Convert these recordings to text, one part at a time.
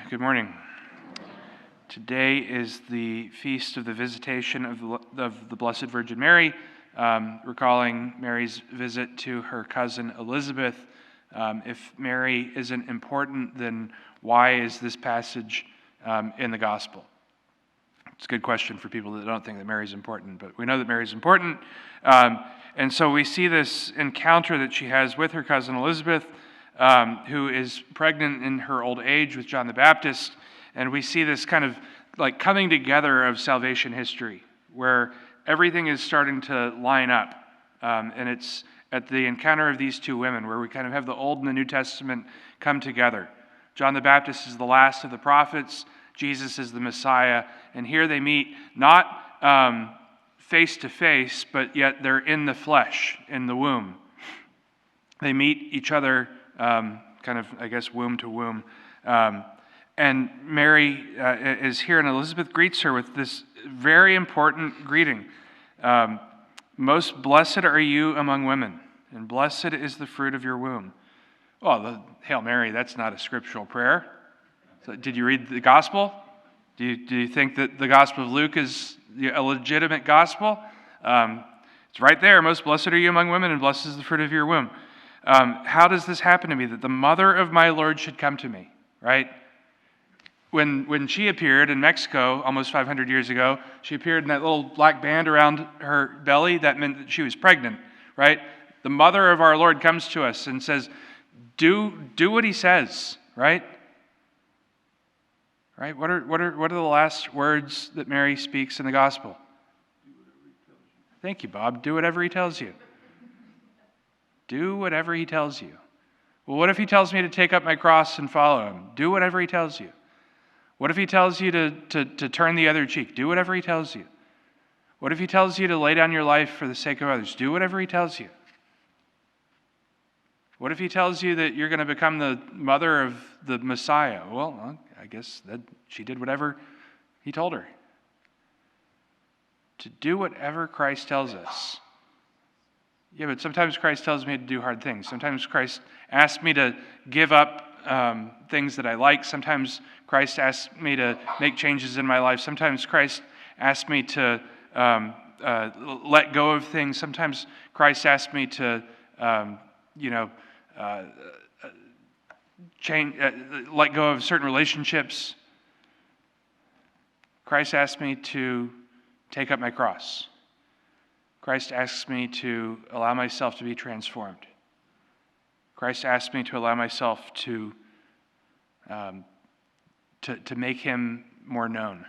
Good morning. Today is the feast of the Visitation of the Blessed Virgin Mary, recalling Mary's visit to her cousin Elizabeth. If Mary isn't important, then why is this passage in the Gospel? It's a good question for people that don't think that Mary's important, but we know that Mary's important. And so we see this encounter that she has with her cousin Elizabeth, who is pregnant in her old age with John the Baptist. And we see this kind of like coming together of salvation history, where everything is starting to line up. And it's at the encounter of these two women where we kind of have the Old and the New Testament come together. John the Baptist is the last of the prophets. Jesus is the Messiah. And here they meet not face to face, but yet they're in the flesh, in the womb. They meet each other kind of, I guess, womb to womb. And Mary is here, and Elizabeth greets her with this very important greeting. Most blessed are you among women, and blessed is the fruit of your womb. Well, the Hail Mary, that's not a scriptural prayer. So did you read the gospel? Do you think that the Gospel of Luke is a legitimate gospel? It's right there. Most blessed are you among women, and blessed is the fruit of your womb. How does this happen to me, that the mother of my Lord should come to me, right? When she appeared in Mexico almost 500 years ago, she appeared in that little black band around her belly. That meant that she was pregnant, right? The mother of our Lord comes to us and says, do what he says, right? Right? What are the last words that Mary speaks in the gospel? Thank you, Bob. Do whatever he tells you. Do whatever he tells you. Well, what if he tells me to take up my cross and follow him? Do whatever he tells you. What if he tells you to turn the other cheek? Do whatever he tells you. What if he tells you to lay down your life for the sake of others? Do whatever he tells you. What if he tells you that you're going to become the mother of the Messiah? Well, I guess that she did whatever he told her. To do whatever Christ tells us. Yeah, but sometimes Christ tells me to do hard things. Sometimes Christ asks me to give up things that I like. Sometimes Christ asks me to make changes in my life. Sometimes Christ asks me to let go of things. Sometimes Christ asks me to, let go of certain relationships. Christ asks me to take up my cross. Christ asks me to allow myself to be transformed. Christ asks me to allow myself to make him more known.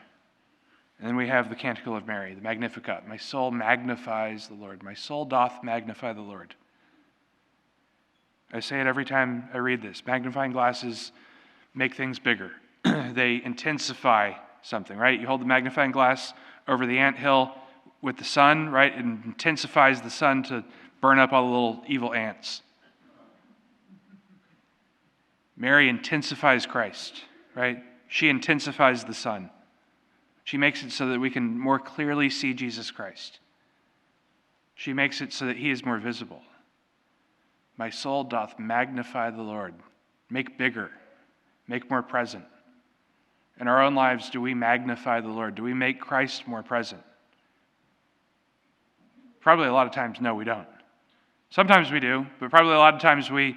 And then we have the Canticle of Mary, the Magnificat. My soul magnifies the Lord. My soul doth magnify the Lord. I say it every time I read this. Magnifying glasses make things bigger. They intensify something, right? You hold the magnifying glass over the anthill with the sun, right? It intensifies the sun to burn up all the little evil ants. Mary intensifies Christ, right? She intensifies the sun. She makes it so that we can more clearly see Jesus Christ. She makes it so that he is more visible. My soul doth magnify the Lord. Make bigger. Make more present. In our own lives, do we magnify the Lord? Do we make Christ more present? Probably a lot of times, no, we don't. Sometimes we do, but probably a lot of times we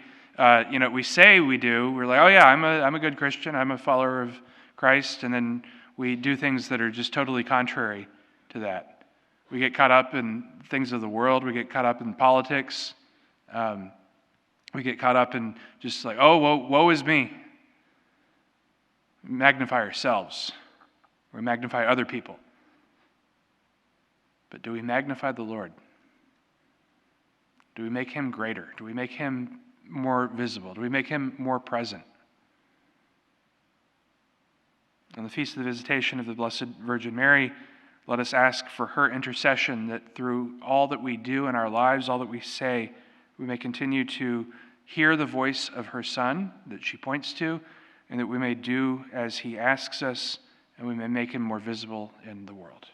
say we do. We're like, oh yeah, I'm a good Christian. I'm a follower of Christ. And then we do things that are just totally contrary to that. We get caught up in things of the world. We get caught up in politics. We get caught up in just like, oh, woe is me. We magnify ourselves. We magnify other people. But do we magnify the Lord? Do we make him greater? Do we make him more visible? Do we make him more present? On the Feast of the Visitation of the Blessed Virgin Mary, let us ask for her intercession, that through all that we do in our lives, all that we say, we may continue to hear the voice of her Son that she points to, and that we may do as he asks us, and we may make him more visible in the world.